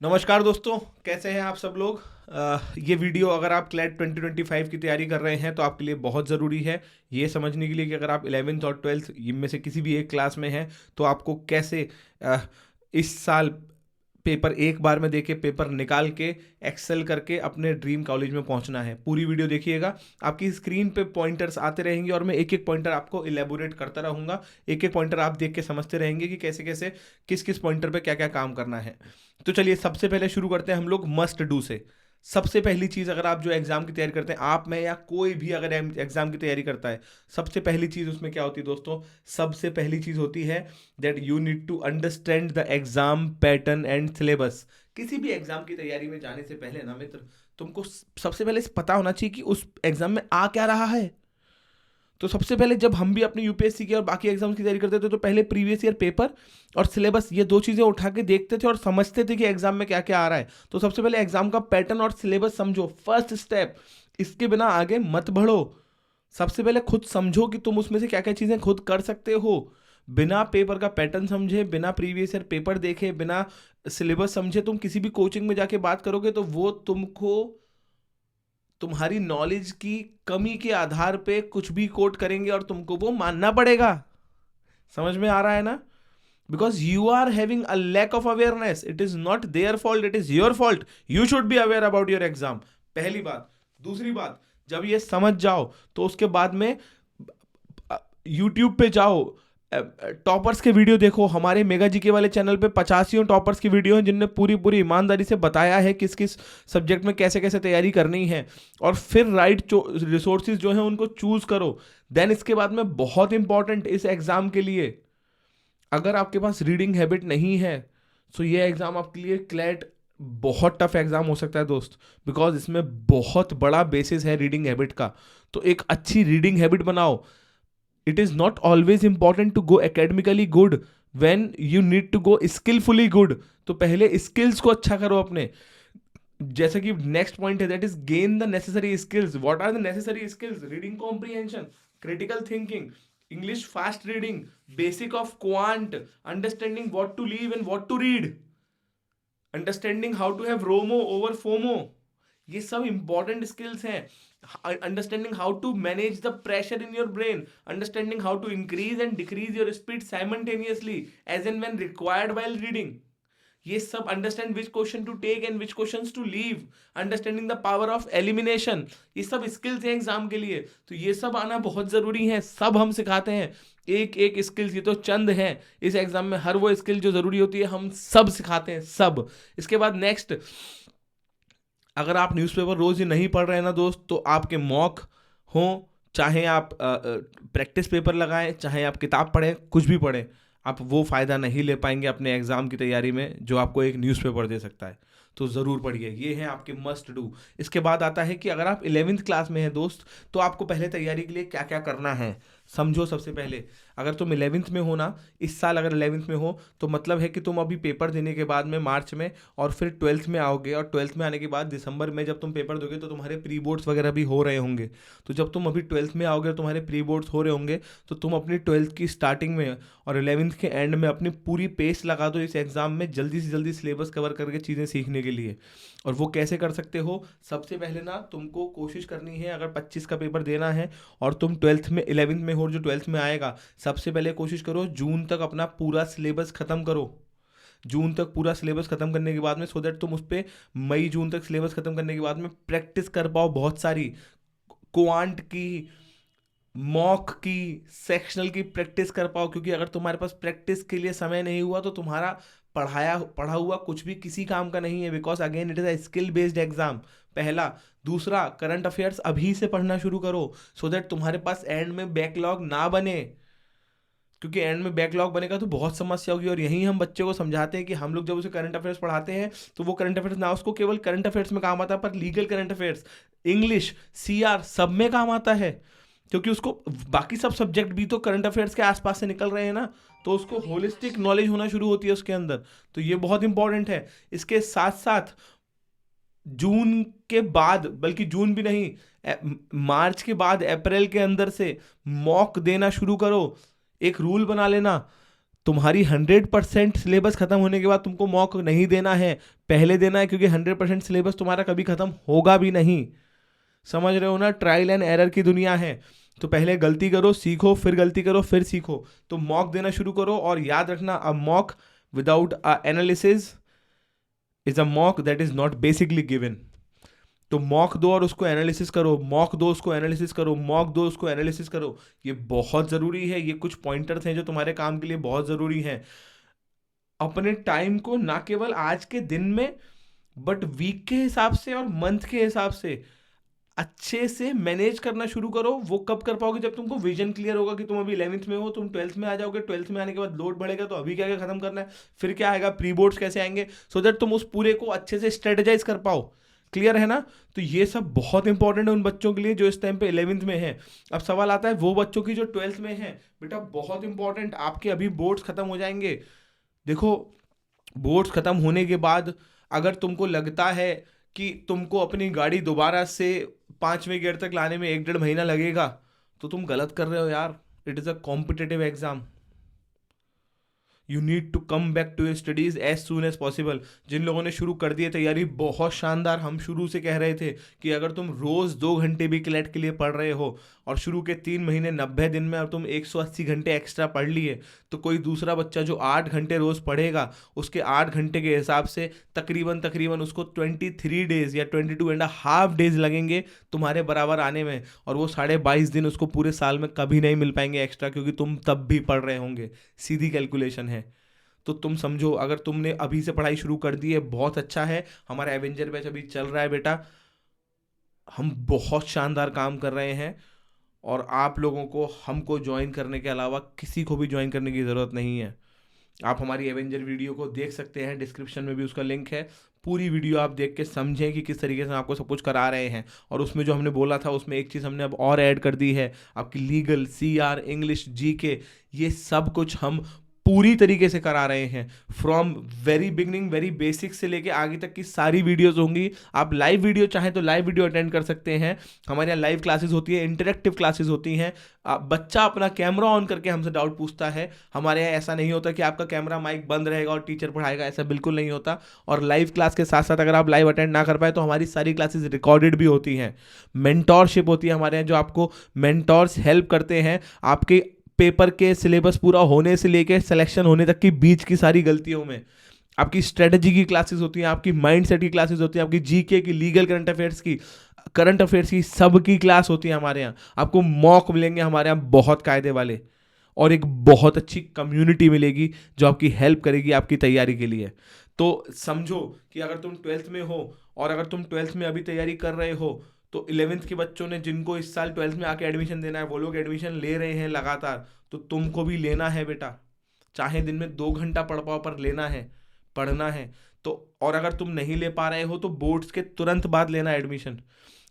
नमस्कार दोस्तों, कैसे हैं आप सब लोग। ये वीडियो अगर आप क्लैट 2025 की तैयारी कर रहे हैं तो आपके लिए बहुत ज़रूरी है ये समझने के लिए कि अगर आप 11th और 12th इनमें से किसी भी एक क्लास में हैं तो आपको कैसे अ, इस साल पेपर एक बार में देके पेपर निकाल के एक्सेल करके अपने ड्रीम कॉलेज में पहुंचना है। पूरी वीडियो देखिएगा, आपकी स्क्रीन पे पॉइंटर्स आते रहेंगे और मैं एक एक पॉइंटर आपको इलेबोरेट करता रहूंगा। एक एक पॉइंटर आप देख के समझते रहेंगे कि कैसे कैसे किस किस पॉइंटर पे क्या क्या काम करना है। तो चलिए सबसे पहले शुरू करते हैं हम लोग मस्ट डू से। सबसे पहली चीज, अगर आप जो एग्जाम की तैयारी करते हैं, आप में या कोई भी अगर एग्जाम की तैयारी करता है, सबसे पहली चीज उसमें क्या होती है दोस्तों? सबसे पहली चीज होती है that you need to understand the exam pattern and syllabus. किसी भी एग्जाम की तैयारी में जाने से पहले ना मित्र, तुमको सबसे पहले पता होना चाहिए कि उस एग्जाम में आ क्या रहा है। तो सबसे पहले जब हम भी अपनी यूपीएससी की और बाकी एग्जाम्स की तैयारी करते थे तो पहले प्रीवियस ईयर पेपर और सिलेबस, ये दो चीजें उठा के देखते थे और समझते थे कि एग्जाम में क्या क्या आ रहा है। तो सबसे पहले एग्जाम का पैटर्न और सिलेबस समझो, फर्स्ट स्टेप। इसके बिना आगे मत बढ़ो। सबसे पहले खुद समझो कि तुम उसमें से क्या क्या चीजें खुद कर सकते हो। बिना पेपर का पैटर्न समझे, बिना प्रीवियस ईयर पेपर देखे, बिना सिलेबस समझे तुम किसी भी कोचिंग में जाके बात करोगे तो वो तुमको तुम्हारी नॉलेज की कमी के आधार पे कुछ भी कोट करेंगे और तुमको वो मानना पड़ेगा। समझ में आ रहा है ना? Because you are having a lack of awareness, it is not their fault, it is your fault. You should be aware about your exam. पहली बात। दूसरी बात, जब ये समझ जाओ तो उसके बाद में यूट्यूब पे जाओ, टॉपर्स के वीडियो देखो। हमारे मेगा जीके वाले चैनल पे 85 टॉपर्स की वीडियो हैं जिनने पूरी पूरी ईमानदारी से बताया है किस किस सब्जेक्ट में कैसे कैसे तैयारी करनी है। और फिर राइट रिसोर्सेज जो हैं उनको चूज करो। देन इसके बाद में बहुत इंपॉर्टेंट इस एग्जाम के लिए, अगर आपके पास रीडिंग हैबिट नहीं है तो ये एग्जाम आपके लिए क्लैट बहुत टफ एग्जाम हो सकता है दोस्त। बिकॉज इसमें बहुत बड़ा बेसिस है रीडिंग हैबिट का। तो एक अच्छी रीडिंग हैबिट बनाओ। It is not always important to go academically good, when you need to go skilfully good. तो पहले स्किल्स को अच्छा करो अपने। जैसा कि नेक्स्ट पॉइंट है that is gain the necessary skills. What are the necessary skills? Reading comprehension, critical thinking, English fast reading, basic of quant, understanding what to leave and what to read, understanding how to have romo over FOMO. ये सब important skills हैं। Understanding how to manage the pressure in your brain, understanding how to increase and decrease your speed simultaneously as and when required while reading. ये सब understand which question to take and which questions to leave, understanding the power of elimination. ये सब skills हैं exam के लिए। तो ये सब आना बहुत जरूरी है, सब हम सिखाते हैं। एक एक स्किल्स, ये तो चंद हैं। इस एग्जाम में हर वो स्किल जो जरूरी होती है हम सब सिखाते हैं, सब। इसके बाद नेक्स्ट, अगर आप न्यूज़पेपर रोज ही नहीं पढ़ रहे हैं ना दोस्त, तो आपके मॉक हो, चाहे आप प्रैक्टिस पेपर लगाएं, चाहे आप किताब पढ़ें, कुछ भी पढ़ें, आप वो फ़ायदा नहीं ले पाएंगे अपने एग्ज़ाम की तैयारी में जो आपको एक न्यूज़पेपर दे सकता है। तो ज़रूर पढ़िए, ये है आपके मस्ट डू। इसके बाद आता है कि अगर आप 11th क्लास में हैं दोस्त, तो आपको पहले तैयारी के लिए क्या क्या करना है समझो। सबसे पहले, अगर तुम 11th में हो ना, इस साल अगर 11th में हो तो मतलब है कि तुम अभी पेपर देने के बाद में मार्च में और फिर 12th में आओगे, और 12th में आने के बाद दिसंबर में जब तुम पेपर दोगे तो तुम्हारे प्री बोर्ड्स वगैरह भी हो रहे होंगे। तो जब तुम अभी 12th में आओगे और तुम्हारे प्री बोर्ड्स हो रहे होंगे तो तुम अपनी 12th की स्टार्टिंग में और 11th के एंड में अपनी पूरी पेस लगा दो इस एग्ज़ाम में, जल्दी से जल्दी सिलेबस कवर करके चीज़ें सीखने के लिए। और वो कैसे कर सकते हो? सबसे पहले ना तुमको कोशिश करनी है, अगर 25 का पेपर देना है और तुम 12th में 11th में हो और जो 12th में आएगा, सबसे पहले कोशिश करो जून तक अपना पूरा सिलेबस खत्म करो। जून तक पूरा सिलेबस खत्म करने के बाद में, सो दैट तुम उस पर मई जून तक सिलेबस खत्म करने के बाद में प्रैक्टिस कर पाओ बहुत सारी। क्वांट की, मॉक की, सेक्शनल की प्रैक्टिस कर पाओ। क्योंकि अगर तुम्हारे पास प्रैक्टिस के लिए समय नहीं हुआ तो तुम्हारा पढ़ा हुआ कुछ भी किसी काम का नहीं है। Because again it is a skill based exam, पहला। दूसरा, करंट अफेयर्स अभी से पढ़ना शुरू करो सो दैट तुम्हारे पास एंड में बैकलॉग ना बने। क्योंकि एंड में बैकलॉग बनेगा तो बहुत समस्या होगी। और यही हम बच्चे को समझाते हैं कि हम लोग जब उसे करंट अफेयर्स पढ़ाते हैं तो वो करंट अफेयर्स ना उसको केवल करंट अफेयर्स में काम आता है, पर legal current affairs, English, CR, सब में काम आता है। क्योंकि उसको बाकी सब सब्जेक्ट भी तो करंट अफेयर्स के आसपास से निकल रहे हैं ना, तो उसको होलिस्टिक नॉलेज होना शुरू होती है उसके अंदर। तो ये बहुत इंपॉर्टेंट है। इसके साथ साथ जून के बाद, बल्कि जून भी नहीं, मार्च के बाद अप्रैल के अंदर से मॉक देना शुरू करो। एक रूल बना लेना, तुम्हारी 100% सिलेबस खत्म होने के बाद तुमको मॉक नहीं देना है, पहले देना है, क्योंकि 100% सिलेबस तुम्हारा कभी खत्म होगा भी नहीं। समझ रहे हो ना, ट्रायल एंड एरर की दुनिया है। तो पहले गलती करो, सीखो, फिर गलती करो, फिर सीखो। तो मॉक देना शुरू करो, और याद रखना, a mock without a analysis is a mock that is not basically given. तो मॉक दो और उसको एनालिसिस करो, मॉक दो उसको एनालिसिस करो, मॉक दो उसको एनालिसिस करो। ये बहुत ज़रूरी है। ये कुछ पॉइंटर्स हैं जो तुम्हारे काम के लिए बहुत ज़रूरी हैं। अपने टाइम को ना केवल आज के दिन में, बट वीक के हिसाब से और मंथ के हिसाब से अच्छे से मैनेज करना शुरू करो। वो कब कर पाओगे? जब तुमको विजन क्लियर होगा कि तुम अभी 11th में हो, तुम 12th में आ जाओगे, 12th में आने के बाद लोड बढ़ेगा, तो अभी क्या क्या खत्म करना है, फिर क्या आएगा, प्री बोर्ड्स कैसे आएंगे, सो दैट तुम उस पूरे को अच्छे से स्ट्रेटेजाइज कर पाओ। क्लियर है ना? तो ये सब बहुत इंपॉर्टेंट है उन बच्चों के लिए जो इस टाइम पे 11th में है। अब सवाल आता है वो बच्चों की जो 12th में है, बेटा बहुत इंपॉर्टेंट, आपके अभी बोर्ड्स खत्म हो जाएंगे। देखो, बोर्ड्स खत्म होने के बाद अगर तुमको लगता है कि तुमको अपनी गाड़ी दोबारा से 5वें गियर तक लाने में 1-1.5 महीना लगेगा, तो तुम गलत कर रहे हो यार। It is a competitive exam. You need to come back to your studies as soon as possible. जिन लोगों ने शुरू कर दिए तैयारी, बहुत शानदार। हम शुरू से कह रहे थे कि अगर तुम रोज 2 घंटे भी क्लेट के लिए पढ़ रहे हो, और शुरू के 3 महीने 90 दिन में अब तुम 180 घंटे एक्स्ट्रा पढ़ लिए, तो कोई दूसरा बच्चा जो 8 घंटे रोज पढ़ेगा, उसके 8 घंटे के हिसाब से तकरीबन तकरीबन उसको 23 डेज या 22.5 डेज लगेंगे तुम्हारे बराबर आने में। और वो 22.5 दिन उसको पूरे साल में कभी नहीं मिल पाएंगे एक्स्ट्रा, क्योंकि तुम तब भी पढ़ रहे होंगे। सीधी कैलकुलेशन है। तो तुम समझो, अगर तुमने अभी से पढ़ाई शुरू कर दी है, बहुत अच्छा है। हमारा एवेंजर बैच अभी चल रहा है बेटा, हम बहुत शानदार काम कर रहे हैं, और आप लोगों को हमको ज्वाइन करने के अलावा किसी को भी ज्वाइन करने की ज़रूरत नहीं है। आप हमारी एवेंजर वीडियो को देख सकते हैं, डिस्क्रिप्शन में भी उसका लिंक है। पूरी वीडियो आप देख के समझें कि किस तरीके से हम आपको सब कुछ करा रहे हैं। और उसमें जो हमने बोला था, उसमें एक चीज़ हमने अब और ऐड कर दी है, आपकी लीगल, CR, इंग्लिश, GK, ये सब कुछ हम पूरी तरीके से करा रहे हैं। From very beginning, very basic से लेके आगे तक की सारी वीडियोस होंगी। आप लाइव वीडियो चाहें तो लाइव वीडियो अटेंड कर सकते हैं। हमारे यहाँ लाइव क्लासेस होती है, इंटरेक्टिव क्लासेस होती हैं। बच्चा अपना कैमरा ऑन करके हमसे डाउट पूछता है। हमारे यहाँ ऐसा नहीं होता कि आपका कैमरा माइक बंद रहेगा और टीचर पढ़ाएगा, ऐसा बिल्कुल नहीं होता। और लाइव क्लास के साथ साथ अगर आप लाइव अटेंड ना कर पाए तो हमारी सारी क्लासेस रिकॉर्डेड भी होती हैं। मेंटोरशिप होती है हमारे यहाँ, जो आपको मेंटोर्स हेल्प करते हैं आपके पेपर के सिलेबस पूरा होने से लेके सिलेक्शन होने तक की बीच की सारी गलतियों में। आपकी स्ट्रेटजी की क्लासेस होती हैं, आपकी माइंड सेट की क्लासेस होती हैं, आपकी GK की, लीगल करंट अफेयर्स की सब की क्लास होती है हमारे यहाँ। आपको मॉक मिलेंगे हमारे यहाँ बहुत कायदे वाले, और एक बहुत अच्छी कम्युनिटी मिलेगी जो आपकी हेल्प करेगी आपकी तैयारी के लिए। तो समझो कि अगर तुम 12th में हो, और अगर तुम 12th में अभी तैयारी कर रहे हो, तो 11th के बच्चों ने, जिनको इस साल 12th में आके एडमिशन देना है, वो लोग एडमिशन ले रहे हैं लगातार, तो तुमको भी लेना है बेटा। चाहे दिन में 2 घंटा पढ़ पाओ, पर लेना है, पढ़ना है। तो और अगर तुम नहीं ले पा रहे हो तो बोर्ड्स के तुरंत बाद लेना एडमिशन,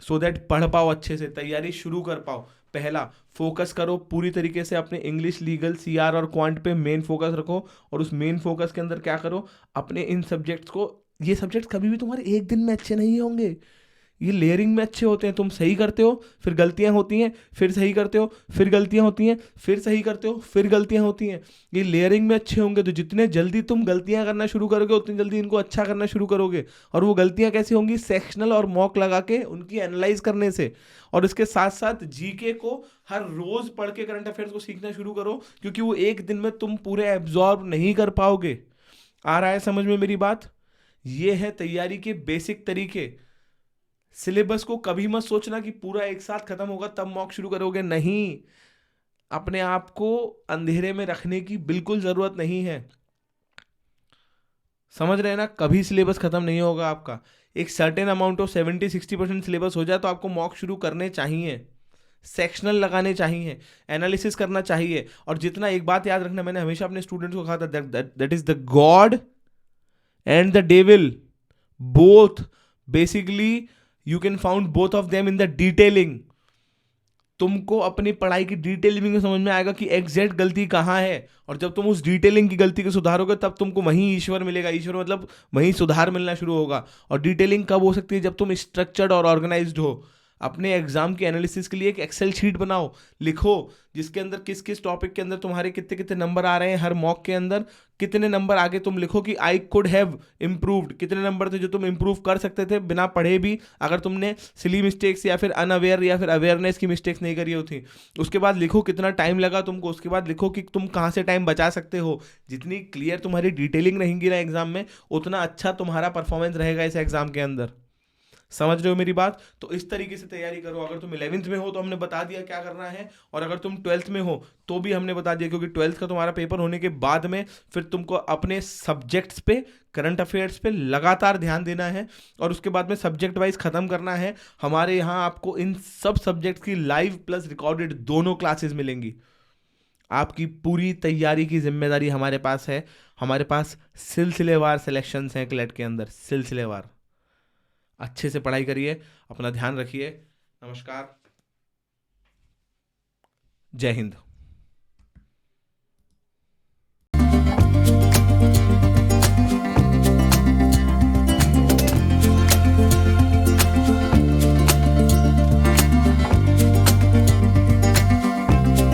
सो दैट पढ़ पाओ, अच्छे से तैयारी शुरू कर पाओ। पहला, फोकस करो पूरी तरीके से अपने इंग्लिश, लीगल, CR और क्वांट पे मेन फोकस रखो। और उस मेन फोकस के अंदर क्या करो, अपने इन सब्जेक्ट्स को, ये सब्जेक्ट्स कभी भी तुम्हारे एक दिन में अच्छे नहीं होंगे, ये लेयरिंग में अच्छे होते हैं। तुम सही करते हो, फिर गलतियां होती हैं, फिर सही करते हो, फिर गलतियां होती हैं, फिर सही करते हो, फिर गलतियां होती हैं। ये लेयरिंग में अच्छे होंगे, तो जितने जल्दी तुम गलतियां करना शुरू करोगे, उतनी जल्दी इनको अच्छा करना शुरू करोगे। और वो गलतियां कैसी होंगी? सेक्शनल और मॉक लगा के उनकी एनालाइज करने से। और इसके साथ साथ GK को हर रोज पढ़ के करंट अफेयर्स को सीखना शुरू करो, क्योंकि वो एक दिन में तुम पूरे एब्जॉर्ब नहीं कर पाओगे। आ रहा है समझ में मेरी बात? ये है तैयारी के बेसिक तरीके। सिलेबस को कभी मत सोचना कि पूरा एक साथ खत्म होगा तब मॉक शुरू करोगे, नहीं। अपने आप को अंधेरे में रखने की बिल्कुल जरूरत नहीं है। समझ रहे हैं ना? कभी सिलेबस खत्म नहीं होगा आपका। एक सर्टेन अमाउंट ऑफ 70-60% सिलेबस हो जाए तो आपको मॉक शुरू करने चाहिए, सेक्शनल लगाने चाहिए, एनालिसिस करना चाहिए। और जितना, एक बात याद रखना, मैंने हमेशा अपने स्टूडेंट्स को कहा था, that is the God and the devil, both basically you can found both of them in the detailing. तुमको अपनी पढ़ाई की डिटेलिंग में समझ में आएगा कि एग्जैक्ट गलती कहाँ है, और जब तुम उस डिटेलिंग की गलती को सुधारोगे तब तुमको वहीं ईश्वर मिलेगा। ईश्वर मतलब वहीं सुधार मिलना शुरू होगा। और डिटेलिंग कब हो सकती है? जब तुम स्ट्रक्चर्ड और ऑर्गेनाइज्ड हो। अपने एग्जाम के एनालिसिस के लिए एक एक्सेल शीट बनाओ, लिखो जिसके अंदर किस किस टॉपिक के अंदर तुम्हारे कितने कितने नंबर आ रहे हैं, हर मॉक के अंदर कितने नंबर आगे तुम लिखो कि आई कुड हैव इम्प्रूव्ड, कितने नंबर थे जो तुम इम्प्रूव कर सकते थे बिना पढ़े भी, अगर तुमने सिली मिस्टेक्स या फिर अनअवेयर या फिर अवेयरनेस की मिस्टेक्स नहीं करी होती। उसके बाद लिखो कितना टाइम लगा तुमको, उसके बाद लिखो कि तुम कहाँ से टाइम बचा सकते हो। जितनी क्लियर तुम्हारी डिटेलिंग रहेंगी ना एग्जाम में, उतना अच्छा तुम्हारा परफॉर्मेंस रहेगा इस एग्जाम के अंदर। समझ रहे हो मेरी बात? तो इस तरीके से तैयारी करो। अगर तुम 11th में हो तो हमने बता दिया क्या करना है, और अगर तुम 12th में हो तो भी हमने बता दिया, क्योंकि 12th का तुम्हारा पेपर होने के बाद में फिर तुमको अपने सब्जेक्ट्स पे, करंट अफेयर्स पे लगातार ध्यान देना है, और उसके बाद में सब्जेक्ट वाइज खत्म करना है। हमारे यहाँ आपको इन सब सब्जेक्ट्स की लाइव प्लस रिकॉर्डेड दोनों क्लासेस मिलेंगी। आपकी पूरी तैयारी की जिम्मेदारी हमारे पास है। हमारे पास सिलसिलेवार सिलेक्शंस हैं क्लेट के अंदर, सिलसिलेवार। अच्छे से पढ़ाई करिए, अपना ध्यान रखिए। नमस्कार, जय हिंद।